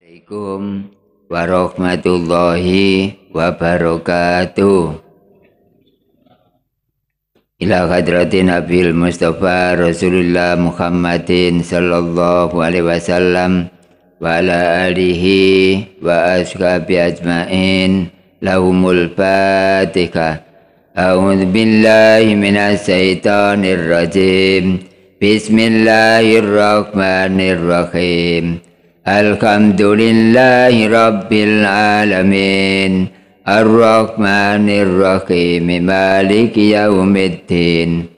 Assalamualaikum warahmatullahi wabarakatuh. Ila hadratin Nabil Mustafa Rasulullah Muhammadin sallallahu alaihi wasallam wa ala alihi wa ashabi ajmain lahumul fatihah. A'udzu billahi minas syaitonir rajim. Bismillahirrahmanirrahim. Alhamdulillahi Rabbil Alamin. Ar-Rahmanir-Rahim. Maliki yaumiddin.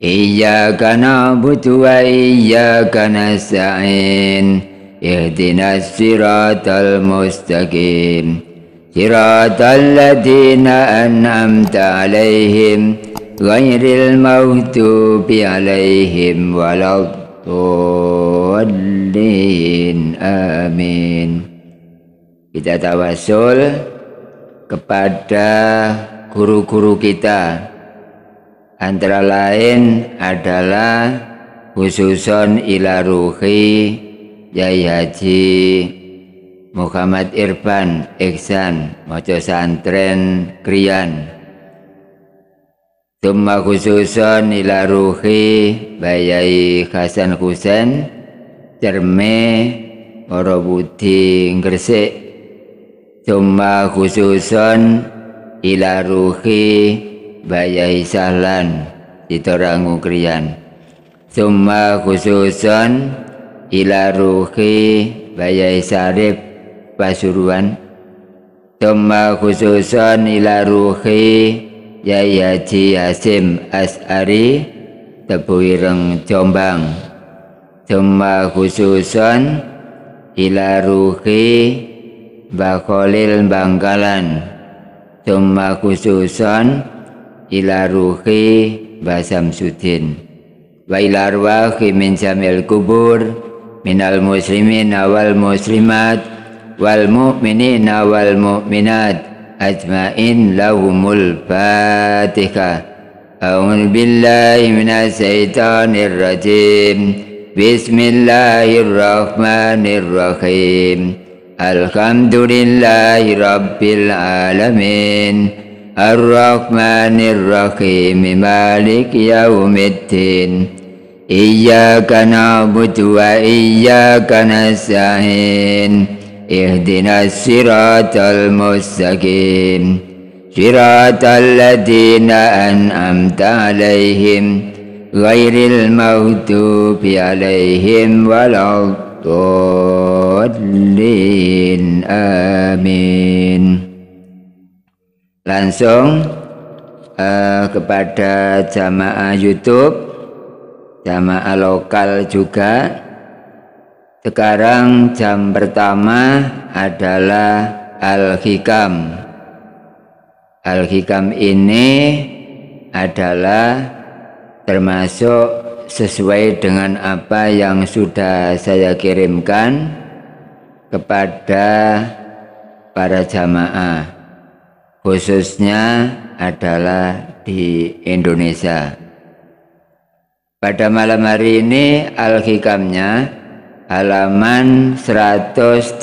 Iyyaka na'budu wa iyyaka nasta'in. Ihdinas siratal mustaqim. Siratal ladzina an'amta 'alaihim ghairil maghdubi 'alaihim waladdallin. Amin. Kita tawasul kepada guru-guru kita, antara lain adalah khususon ila ruhi Yai Haji Muhammad Irfan Ihsan Moco Santren Krian. Tumma khususon ila ruhi Bayai Hasan Husain Cerme Morobudi Gresik. Tumma khususon ila ruhi Bayai Sahlan Sitorangu Krian. Tumma khususon ila ruhi Bayai Sarif Pasuruan. Tumma khususon ila ruhi Yai Haji Hasim As'ari Tebuireng Jombang. Tumma khususon ila ruhi Mbah Khalil Bangkalan. Tumma khususon ila ruhi Mbah Samsudin. Wa ila arwahi min jamil kubur minal muslimin wal muslimat wal mu'minin wal mu'minat ajmain lahumul fatihah. A'udzu billahi minas syaitonir rajim. Bismillahirrahmanirrahim. Alhamdulillahi Rabbil Alamin. Ar-Rahmanir-Rahim. Maliki yaumiddin. Iyyaka na'budu wa iyyaka nasta'in. Ihdinas siratal mustaqim. Siratal ladzina an'amta 'alaihim ghairil maghdubi 'alaihim waladdallin. Amin. Langsung kepada jamaah YouTube, jamaah lokal juga. Sekarang jam pertama adalah Al-Hikam. Al-Hikam ini adalah termasuk sesuai dengan apa yang sudah saya kirimkan kepada para jamaah, khususnya adalah di Indonesia. Pada malam hari ini Al-Hikamnya halaman 189,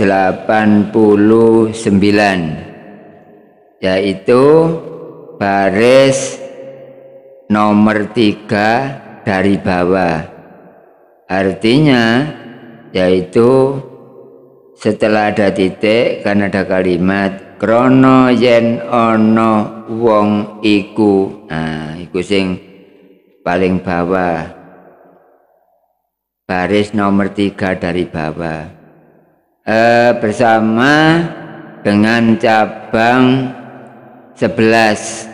yaitu baris nomor 3 dari bawah. Artinya yaitu setelah ada titik kan ada kalimat krono yen ono wong iku. Nah, iku sing paling bawah. Baris nomor 3 dari bawah. Bersama dengan cabang 11.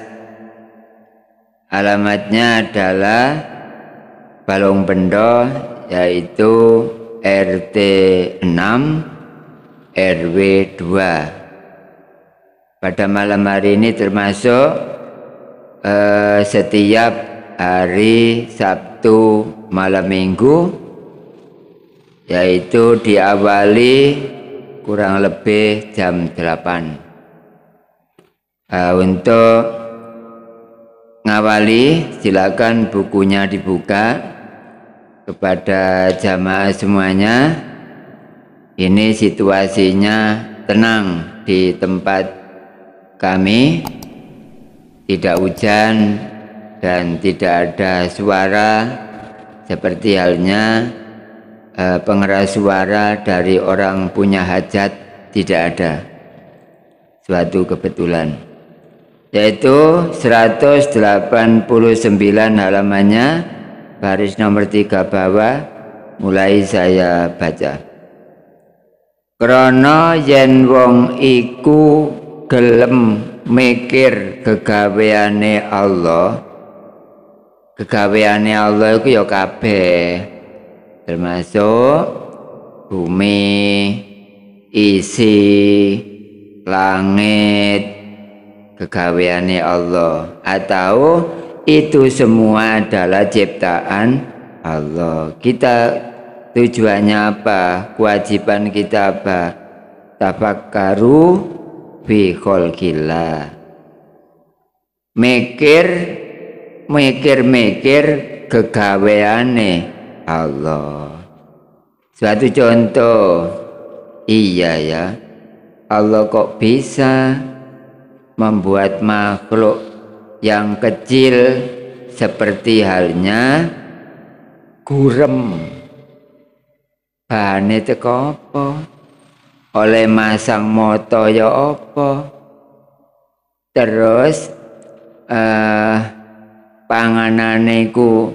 Alamatnya adalah Balong Bendo, yaitu RT 6 RW 2. Pada malam hari ini termasuk setiap hari Sabtu malam Minggu, yaitu diawali kurang lebih jam 8. Untuk ngawali silakan bukunya dibuka kepada jamaah semuanya. Ini situasinya tenang di tempat kami, tidak hujan dan tidak ada suara seperti halnya pengeras suara dari orang punya hajat, tidak ada. Suatu kebetulan. Yaitu 189 halamannya, baris nomor 3 bawah, mulai saya baca. Krana yen wong iku gelem mikir kegaweane Allah. Kegaweane Allah iku ya kabeh, termasuk bumi, isi, langit, kegaweane Allah, atau itu semua adalah ciptaan Allah. Kita tujuannya apa? Kewajiban kita apa? Tafakkaru fi khalqillah. Mikir kegaweane Allah. Suatu contoh, iya ya, Allah kok bisa membuat makhluk yang kecil seperti halnya gurem. Bahane teko apa? Oleh masang moto ya apa? Terus panganane ku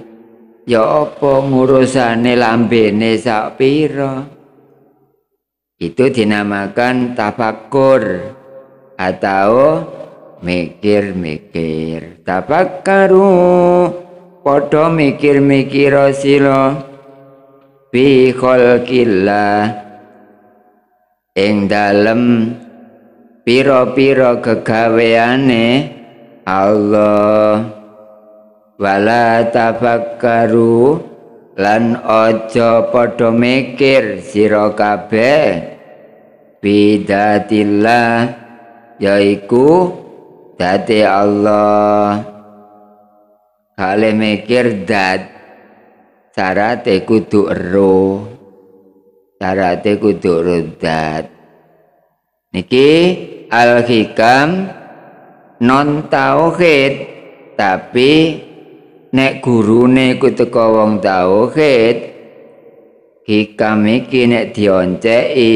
ya apa, ngurusane lambene sak pira? Itu dinamakan tafakkur atau mikir-mikir. Tafakkaru, padha mikir-mikir sira fi khalqillah, ing dalem pira-pira kegaweane Allah. Wala tafakkaru, lan aja padha mikir sira kabeh bidatillah, yaiku dati Allah. Kale mikir dat, syarate kudu ero, syarate kudu rodat. Niki al-hikam non tauhid, tapi nek gurune ku teko wong tauhid, hikam iki nek dionceki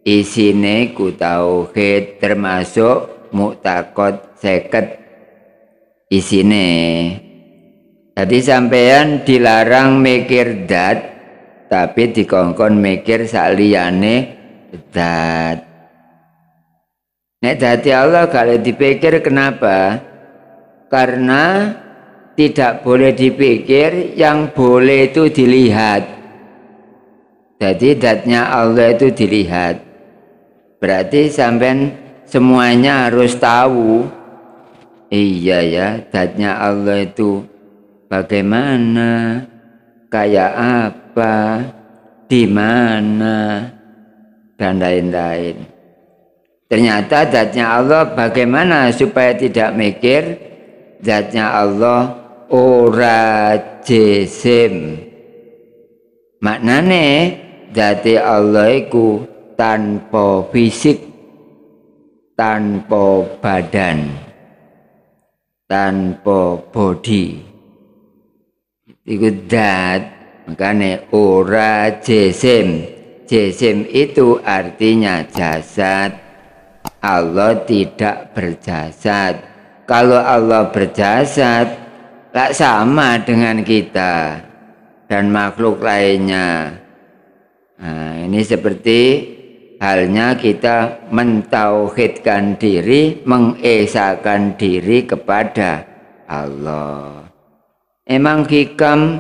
isine ku tauhid, termasuk muktakot 50 isine. Jadi sampeyan dilarang mikir dat, tapi dikongkon mikir saliyane dat. Nek dadi Allah kalau dipikir, kenapa? Karena tidak boleh dipikir, yang boleh itu dilihat. Jadi datnya Allah itu dilihat. Berarti sampean semuanya harus tahu. Iya ya, datnya Allah itu bagaimana, kayak apa, di mana, dan lain-lain. Ternyata zatnya Allah bagaimana supaya tidak mikir? Zatnya Allah ora jisim. Maknane zati Allah iku tanpa fisik, tanpa badan, tanpa body. Iku zat, makane ora jisim. Jisim itu artinya jasad. Allah tidak berjasad. Kalau Allah berjasad, tak sama dengan kita dan makhluk lainnya. Nah, ini seperti halnya kita mentauhidkan diri, mengesahkan diri kepada Allah. Emang hikam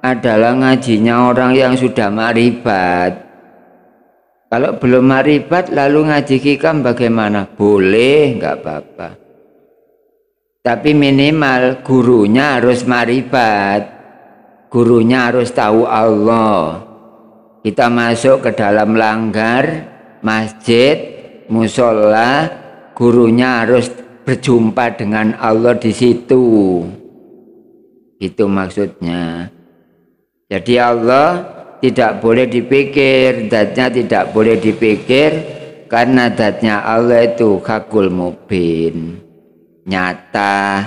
adalah ngajinya orang yang sudah ma'rifat. Kalau belum ma'rifat lalu ngaji hikam bagaimana? Boleh, nggak apa-apa. Tapi minimal gurunya harus ma'rifat. Gurunya harus tahu Allah. Kita masuk ke dalam langgar, masjid, musola, gurunya harus berjumpa dengan Allah di situ. Itu maksudnya. Jadi Allah tidak boleh dipikir, zatnya tidak boleh dipikir, karena zatnya Allah itu hakul mubin, nyata,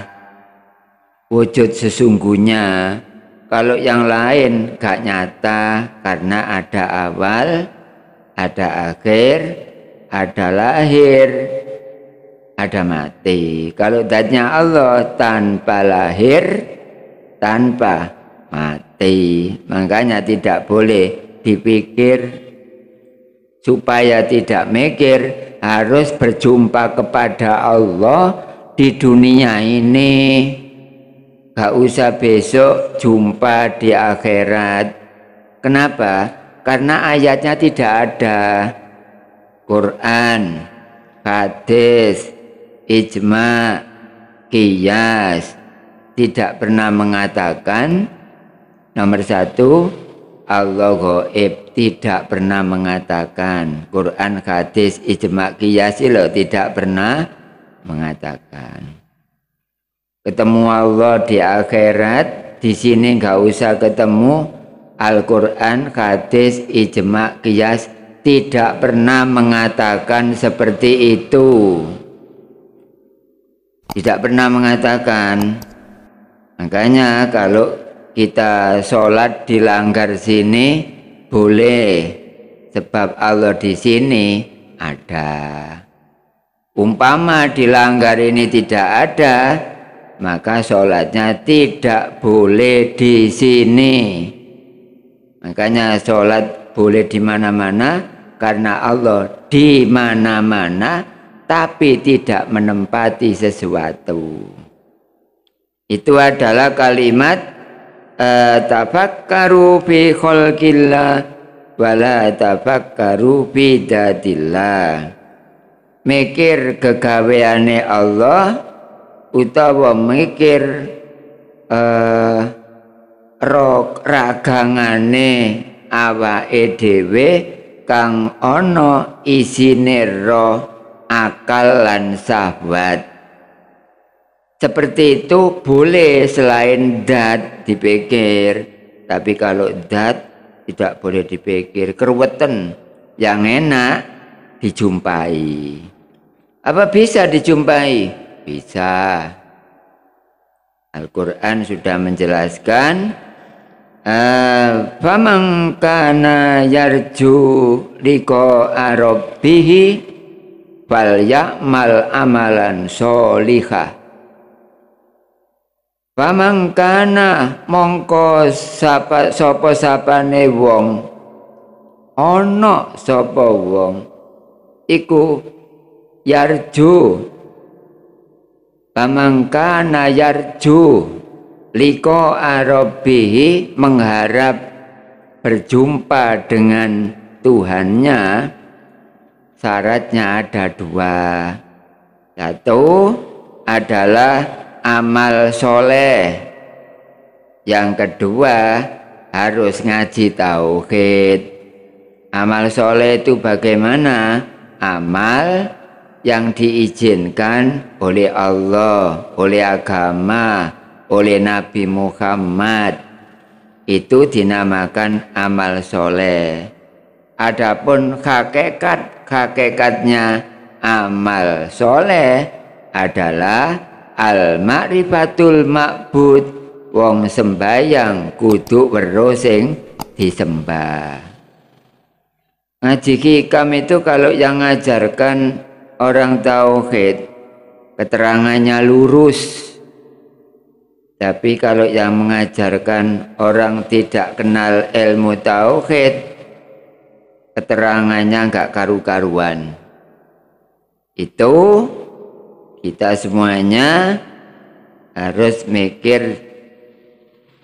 wujud sesungguhnya. Kalau yang lain gak nyata, karena ada awal, ada akhir, ada lahir, ada mati. Kalau zatnya Allah tanpa lahir, tanpa mati, makanya tidak boleh dipikir. Supaya tidak mikir, harus berjumpa kepada Allah di dunia ini. Gak usah besok jumpa di akhirat. Kenapa? Karena ayatnya tidak ada. Quran, hadis, ijma, qiyas tidak pernah mengatakan. Nomor satu, Allah gaib, tidak pernah mengatakan. Quran, hadis, ijma, qiyas loh, tidak pernah mengatakan. Ketemu Allah di akhirat, di sini nggak usah ketemu. Al-Quran, hadis, ijma, qiyas tidak pernah mengatakan seperti itu. Tidak pernah mengatakan. Makanya kalau kita sholat dilanggar sini boleh, sebab Allah di sini ada. Umpama dilanggar ini tidak ada, maka sholatnya tidak boleh di sini. Makanya sholat boleh di mana-mana, karena Allah di mana-mana, tapi tidak menempati sesuatu. Itu adalah kalimat tafakkaru fi khalqillah wala tafakkaru fi dzatillah. Mikir kegaweane Allah utawa mikir ragangane awake dhewe kang ana isine roh, akal lan syahwat. Seperti itu boleh selain dat dipikir, tapi kalau dat tidak boleh dipikir, keruwetan. Yang enak dijumpai. Apa bisa dijumpai? Bisa. Al-Quran sudah menjelaskan, faman kana yarju liqa'a rabbih falyamal amalan sholihah. Faman kana mongko sapa sapane wong, ana sapa wong iku yarju, faman kana yarju liqa'a rabbih, mengharap berjumpa dengan Tuhannya. Syaratnya ada dua. Satu adalah amal soleh. Yang kedua harus ngaji tauhid. Amal soleh itu bagaimana? Amal yang diizinkan oleh Allah, oleh agama, oleh Nabi Muhammad. Itu dinamakan amal soleh. Adapun hakikatnya amal soleh adalah al-ma'rifatul ma'bud, wong sembayang kudu weruh sing disembah. Ngaji hikam itu kalau yang ngajarkan orang tauhid, keterangannya lurus. Tapi kalau yang mengajarkan orang tidak kenal ilmu tauhid, keterangannya enggak karu-karuan. Itu kita semuanya harus mikir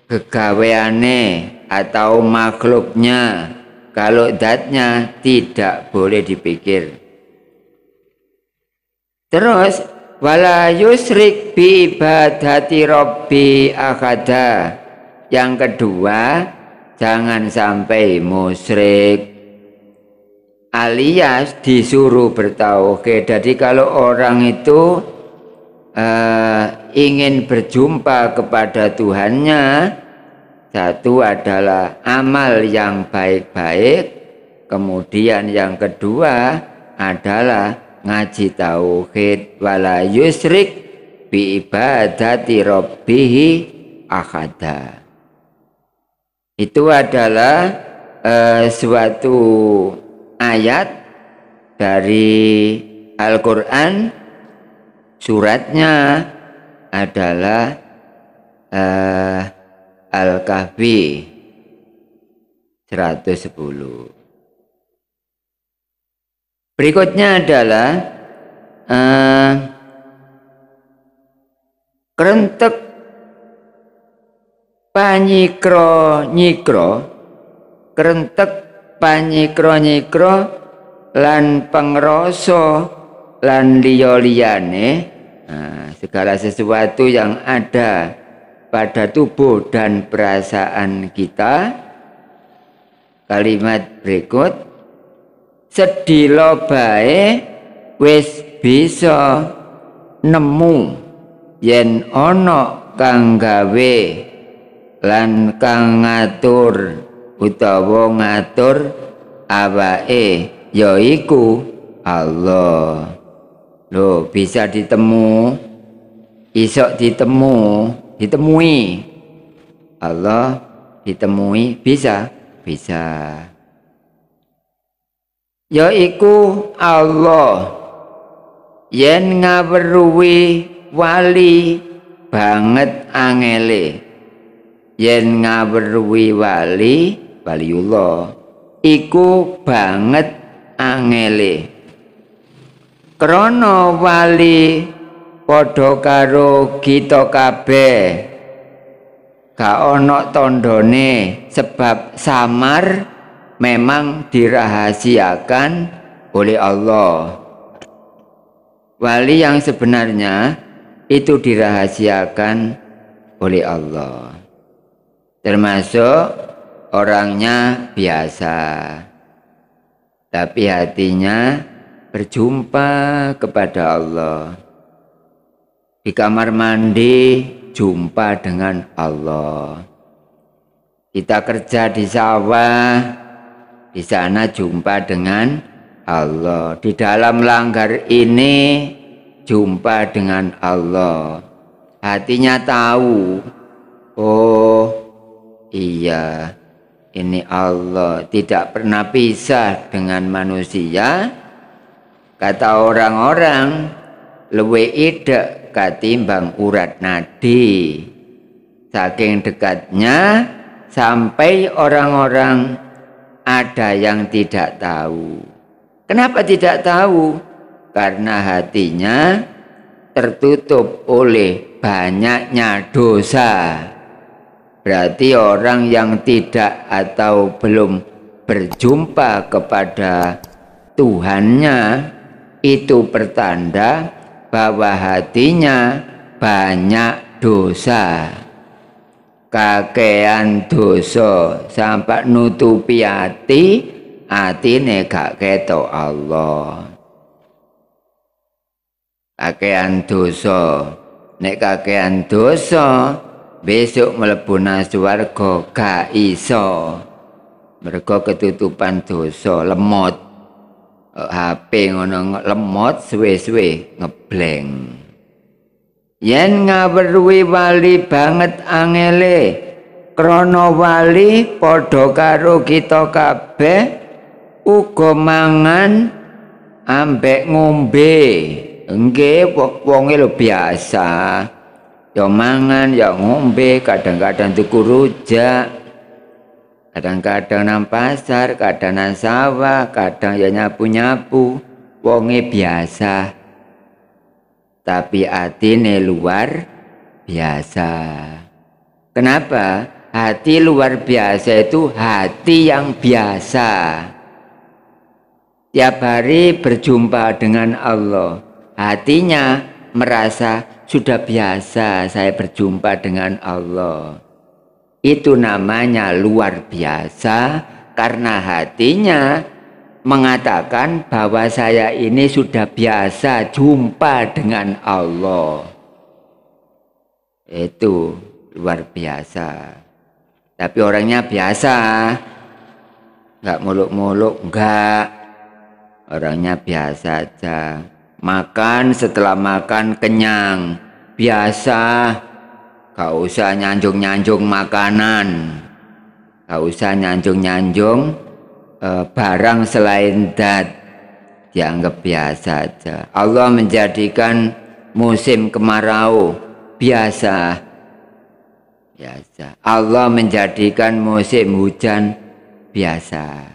kegaweane atau makhluknya. Kalau zatnya tidak boleh dipikir. Terus wala yusrik bi ibadati rabbi ahada. Yang kedua, jangan sampai musyrik, alias disuruh bertauhid. Jadi kalau orang itu ingin berjumpa kepada Tuhannya, Satu adalah amal yang baik-baik, kemudian yang kedua adalah ngaji tauhid, wala yusrik bi ibadati rabbihi ahada. Itu adalah suatu ayat dari Al-Quran. Suratnya adalah Al-Kahfi 110. Berikutnya adalah krentek panyikro nyikro, krentek panyikro nyikro lan pengroso lan liya-liyane, segala sesuatu yang ada pada tubuh dan perasaan kita. Kalimat berikut, sedilo bae wis bisa nemu yen ana kang gawe lan kang ngatur utawa ngatur awake yaiku Allah. Loh, bisa ditemu, isok ditemui Allah, ditemui bisa yaiku Allah yen ngaweruhi wali banget angele, yen ngaweruhi waliullah iku banget angele. Krana wali padha karo kita kabeh, gak ana tandane, sebab samar memang dirahasiakan oleh Allah. Wali yang sebenarnya itu dirahasiakan oleh Allah, termasuk orangnya biasa, tapi hatinya berjumpa kepada Allah. Di kamar mandi jumpa dengan Allah. Kita kerja di sawah, di sana jumpa dengan Allah. Di dalam langgar ini jumpa dengan Allah. Hatinya tahu, oh iya, ini Allah, tidak pernah pisah dengan manusia. Kata orang-orang, luwe idek katimbang urat nadi. Saking dekatnya sampai orang-orang ada yang tidak tahu. Kenapa tidak tahu? Karena hatinya tertutup oleh banyaknya dosa. Berarti orang yang tidak atau belum berjumpa kepada Tuhannya itu pertanda bahwa hatinya banyak dosa. Kakean dosa sampai nutupi atine gak ketok Allah. Kakean dosa, nek kakean dosa besok mlebu nang swarga gak iso. Mergo ketutupan dosa, lemot. HP ngono lemot, suwe-suwe ngebleng. Yen ngaweruhi wali banget angele, krana wali padha karo kita kabeh, uga mangan ambek ngombe. Nggih, wonge lho biasa. Ya mangan, ya ngombe, kadang-kadang tuku rujak, kadang-kadang nang pasar, kadang nang sawah, kadang ya nyapu-nyapu. Wonge biasa. Tapi atine luar biasa. Kenapa? Hati luar biasa itu hati yang biasa. Tiap hari berjumpa dengan Allah, hatinya merasa sudah biasa saya berjumpa dengan Allah. Itu namanya luar biasa, karena hatinya mengatakan bahwa saya ini sudah biasa jumpa dengan Allah. Itu luar biasa. Tapi orangnya biasa, nggak muluk-muluk, enggak. Orangnya biasa aja. Makan, setelah makan kenyang, biasa. Gak usah nyanjung-nyanjung makanan, gak usah nyanjung-nyanjung barang selain dat, dianggap biasa aja. Allah menjadikan musim kemarau biasa, biasa. Allah menjadikan musim hujan biasa,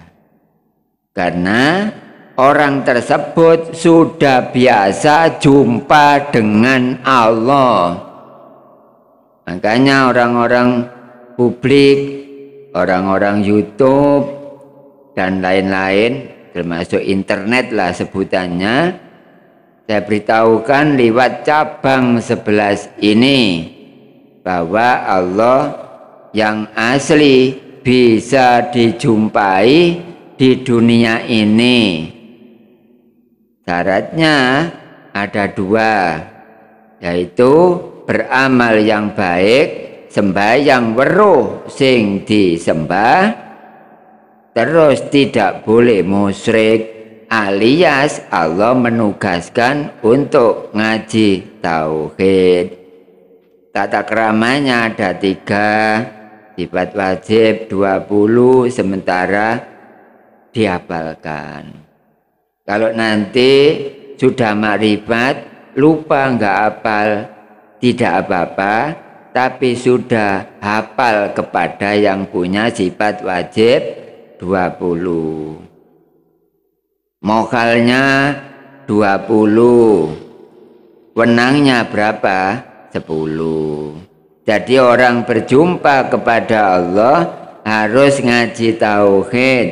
karena orang tersebut sudah biasa jumpa dengan Allah. Makanya orang-orang publik, orang-orang YouTube dan lain-lain, termasuk internet lah sebutannya, saya beritahukan lewat cabang 11 ini bahwa Allah yang asli bisa dijumpai di dunia ini. Syaratnya ada 2, yaitu beramal yang baik, sembahyang weruh sing disembah, terus tidak boleh musyrik, alias Allah menugaskan untuk ngaji tauhid. Tata keramanya ada 3, sifat wajib 20, sementara dihafalkan. Kalau nanti sudah makrifat lupa nggak hafal, tidak apa-apa, tapi sudah hafal kepada yang punya sifat wajib 20. Mokhalnya 20. Wenangnya berapa? 10. Jadi orang berjumpa kepada Allah harus ngaji tauhid.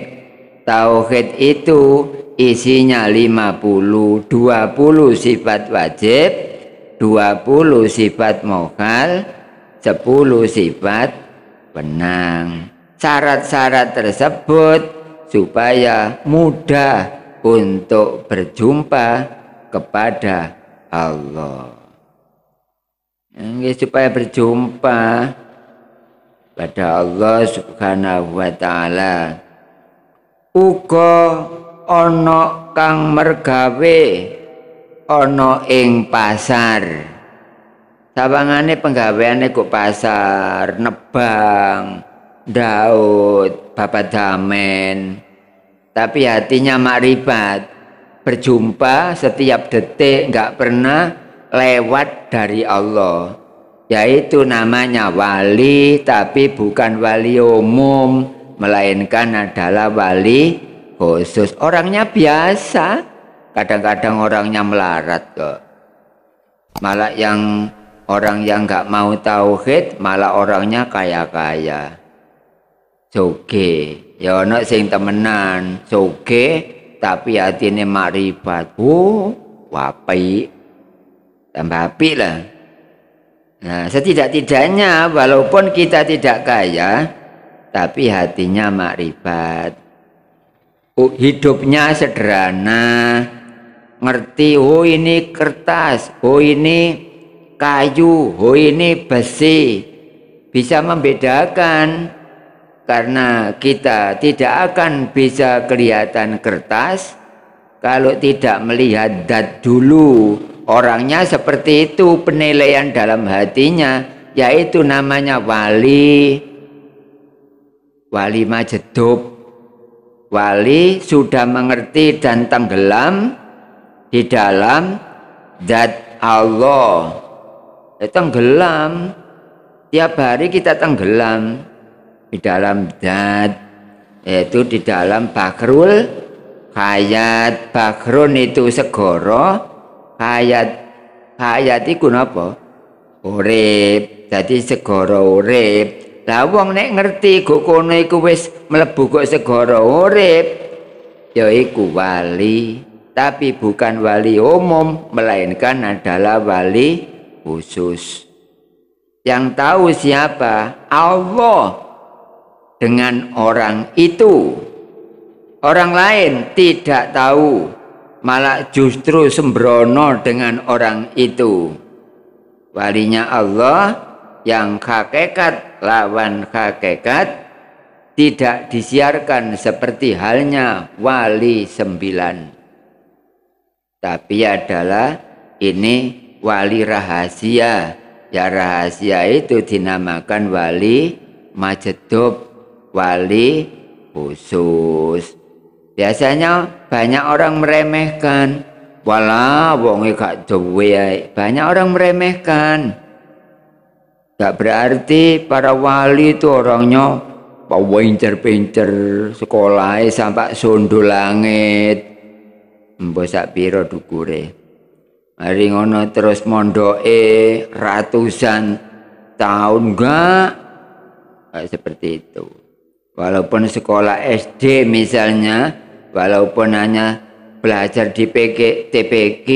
Tauhid itu isinya 50, 20 sifat wajib, 20 sifat mokhal, 10 sifat wenang. Syarat-syarat tersebut supaya mudah untuk berjumpa kepada Allah. Supaya berjumpa pada Allah Subhanahu wa ta'ala. Uga ana kang mergawe ana ing pasar. Sawangane penggaweane kok pasar, nebang, daud, babat damen. Tapi hatinya makrifat, berjumpa setiap detik, enggak pernah lewat dari Allah. Yaitu namanya wali, tapi bukan wali umum, melainkan adalah wali khusus. Orangnya biasa, kadang-kadang orangnya melarat kok. Malah yang orang yang nggak mau tauhid, malah orangnya kaya-kaya. Soge, ya ono sing temenan, soge tapi hatine makrifat. Wapi, tambah api lah. Nah, setidak-tidaknya walaupun kita tidak kaya, tapi hatinya makrifat. Hidupnya sederhana, ngerti, oh ini kertas, oh ini kayu, oh ini besi. Bisa membedakan, karena kita tidak akan bisa kelihatan kertas kalau tidak melihat zat dulu. Orangnya seperti itu penilaian dalam hatinya, yaitu namanya wali. Wali majedub. Wali sudah mengerti dan tenggelam di dalam zat Allah. Tenggelam, tiap hari kita tenggelam di dalam zat, yaitu di dalam bahrul hayat. Bahrun itu segoro, hayat iku napa? Urip. Jadi segoro urip. Lah wong nek ngerti kok kono iku wis mlebu kok segara urip, ya iku wali, tapi bukan wali umum, melainkan adalah wali khusus. Yang tahu siapa? Allah dengan orang itu. Orang lain tidak tahu, malah justru sembrono dengan orang itu. Walinya Allah yang hakikat lawan hakikat tidak disiarkan seperti halnya wali 9. Tapi adalah ini wali rahasia. Ya rahasia itu dinamakan wali majedub, wali khusus. Biasanya banyak orang meremehkan. Walah wonge gak duwe. Banyak orang meremehkan. Gak berarti para wali itu orangnya pincer-pincer, sekolahnya sampai sondo langit. Mbok sak pira dukure. Mari ngono terus mondoke ratusan tahun enggak seperti itu. Walaupun sekolah SD misalnya, walaupun hanya belajar di TPQ,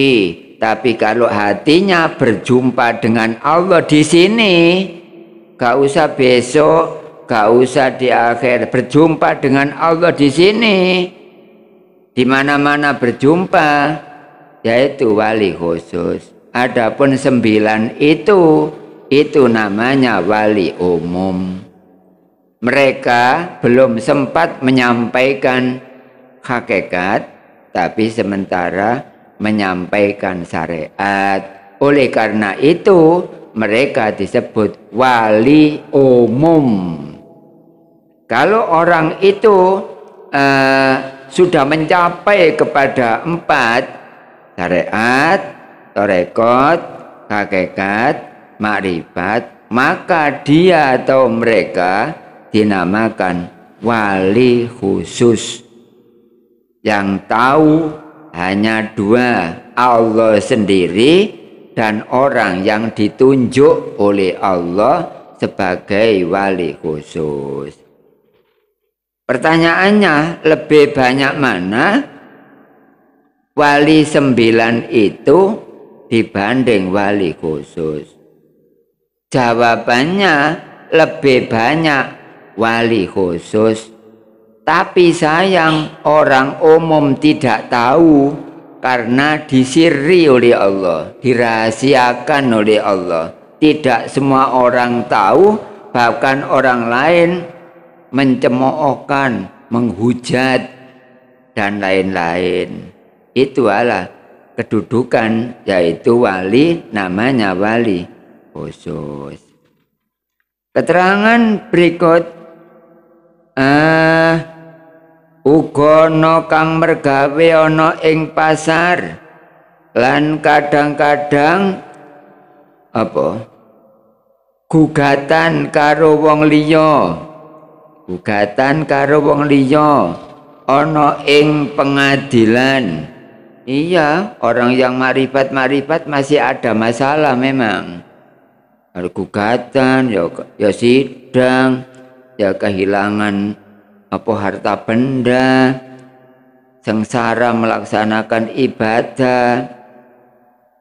tapi kalau hatinya berjumpa dengan Allah di sini, gak usah besok, gak usah di akhir, berjumpa dengan Allah di sini, di mana-mana berjumpa, yaitu wali khusus. Adapun 9 itu namanya wali umum. Mereka belum sempat menyampaikan hakikat, tapi sementara menyampaikan syariat. Oleh karena itu mereka disebut wali umum. Kalau orang itu sudah mencapai kepada 4 syariat, tarekat, hakikat, makrifat, maka dia atau mereka dinamakan wali khusus. Yang tahu hanya 2, Allah sendiri dan orang yang ditunjuk oleh Allah sebagai wali khusus. Pertanyaannya, lebih banyak mana wali 9 itu dibanding wali khusus? Jawabannya lebih banyak wali khusus. Tapi sayang orang umum tidak tahu karena disirri oleh Allah, dirahasiakan oleh Allah. Tidak semua orang tahu, bahkan orang lain mencemoohkan, menghujat dan lain-lain. Itu adalah kedudukan, yaitu wali, namanya wali khusus. Keterangan berikut, uga ana kang mergawe ana ing pasar lan kadang-kadang gugatan karo wong liya, gugatan karo wong liya ana ing pengadilan. Iya, orang yang marifat masih ada masalah memang. Ada gugatan, ya sidang, ya kehilangan harta benda, sengsara melaksanakan ibadah,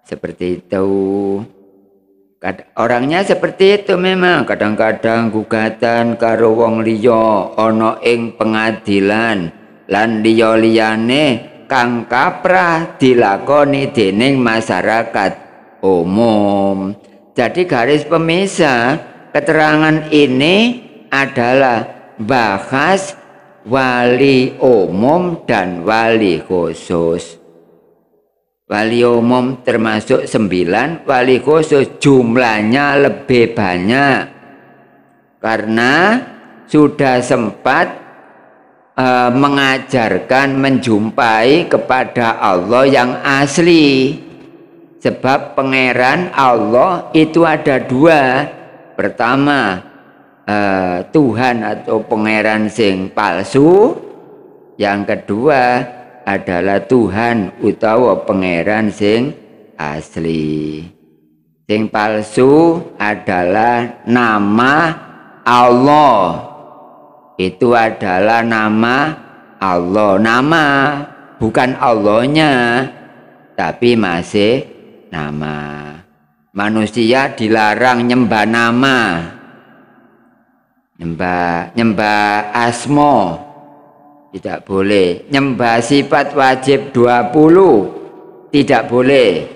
seperti itu. Orangnya seperti itu memang. Kadang-kadang gugatan karo wong liya ana ing pengadilan lan liya-liyane kang kaprah dilakoni dening masyarakat umum. Jadi garis pemisah keterangan ini adalah bahas wali umum dan wali khusus. Wali umum termasuk 9, wali khusus jumlahnya lebih banyak. Karena sudah sempat mengajarkan, menjumpai kepada Allah yang asli. Sebab pangeran Allah itu ada 2. Pertama, Tuhan atau pangeran sing palsu. Yang kedua adalah Tuhan utawa pangeran sing asli. Sing palsu adalah nama Allah. Itu adalah nama Allah. Nama, bukan Allahnya, tapi masih nama. Manusia dilarang nyembah nama, nyembah asmo, tidak boleh. Nyembah sifat wajib 20 tidak boleh.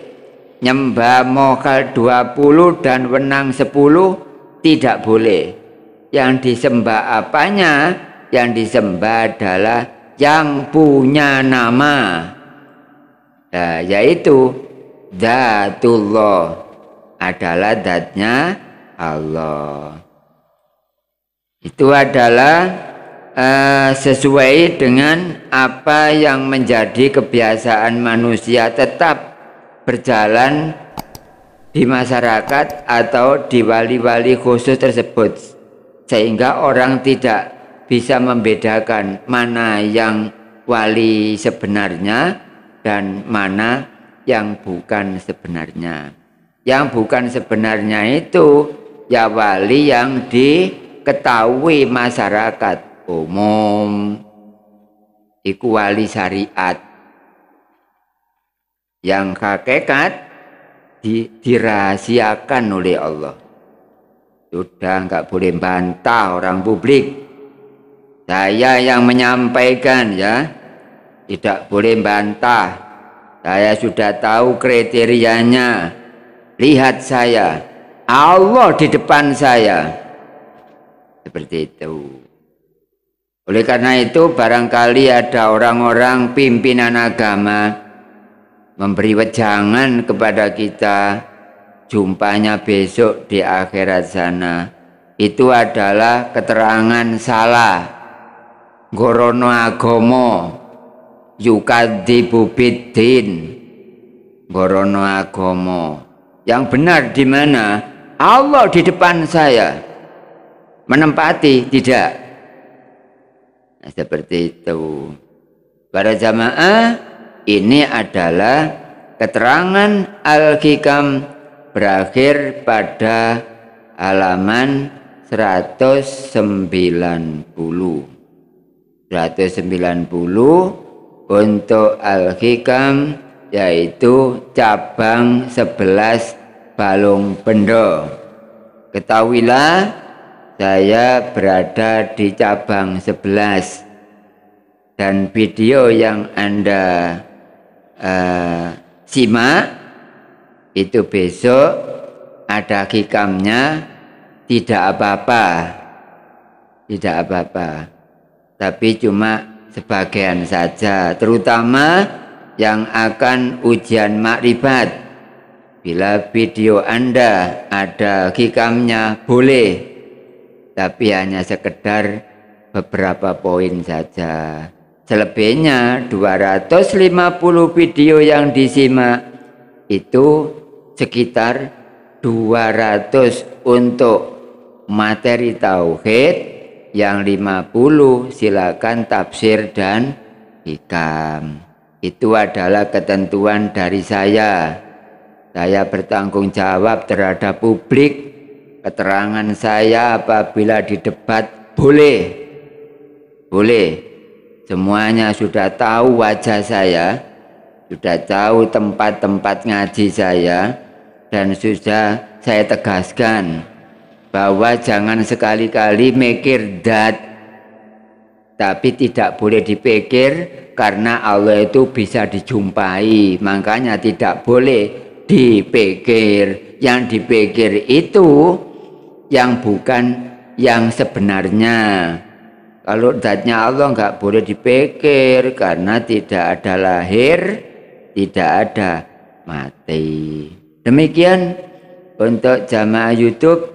Nyembah mokal 20 dan wenang 10 tidak boleh. Yang disembah apanya? Yang disembah adalah yang punya nama. Nah, yaitu Dzatullah, adalah zatnya Allah. Itu adalah sesuai dengan apa yang menjadi kebiasaan manusia tetap berjalan di masyarakat atau di wali-wali khusus tersebut, sehingga orang tidak bisa membedakan mana yang wali sebenarnya dan mana yang bukan sebenarnya. Yang bukan sebenarnya itu ya wali yang diketahui masyarakat umum, iku wali syariat. Yang hakikat dirahasiakan oleh Allah. Sudah nggak boleh bantah orang publik. Saya yang menyampaikan ya, tidak boleh bantah. Saya sudah tahu kriterianya. Lihat saya, Allah di depan saya. Seperti itu. Oleh karena itu barangkali ada orang-orang pimpinan agama memberi wejangan kepada kita, jumpanya besok di akhirat sana. Itu adalah keterangan salah. Gorono agomo yukadzibu biddin. Gorono agomo. Yang benar di mana? Allah di depan saya. Menempati tidak. Nah, seperti itu. Para jamaah, ini adalah keterangan Al-Hikam berakhir pada halaman 190. 190 untuk Al-Hikam, yaitu cabang 11 Balung Bendo. Ketahuilah, saya berada di cabang 11, dan video yang Anda simak itu besok ada hikamnya, tidak apa-apa, tidak apa-apa, tapi cuma sebagian saja, terutama yang akan ujian makrifat. Bila video Anda ada hikamnya boleh, tapi hanya sekedar beberapa poin saja. Selebihnya 250 video yang disimak itu sekitar 200 untuk materi tauhid, yang 50 silakan tafsir dan hikam. Itu adalah ketentuan dari saya. Saya bertanggung jawab terhadap publik. Keterangan saya apabila didebat boleh. Boleh. Semuanya sudah tahu wajah saya, sudah tahu tempat-tempat ngaji saya, dan sudah saya tegaskan bahwa jangan sekali-kali mikir dat, tapi tidak boleh dipikir karena Allah itu bisa dijumpai, makanya tidak boleh dipikir. Yang dipikir itu yang bukan yang sebenarnya. Kalau zatnya Allah nggak boleh dipikir karena tidak ada lahir, tidak ada mati. Demikian untuk jamaah YouTube,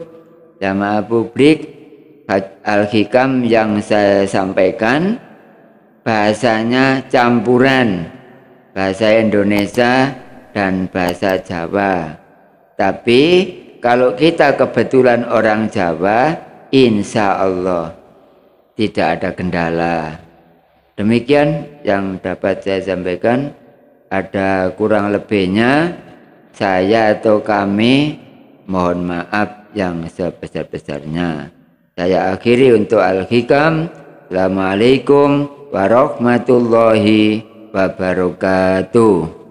jamaah publik, Al-Hikam yang saya sampaikan bahasanya campuran bahasa Indonesia dan bahasa Jawa. Tapi kalau kita kebetulan orang Jawa, insya Allah tidak ada kendala. Demikian yang dapat saya sampaikan. Ada kurang lebihnya, saya atau kami mohon maaf yang sebesar-besarnya. Saya akhiri untuk Al-Hikam. Assalamualaikum warahmatullahi wabarakatuh.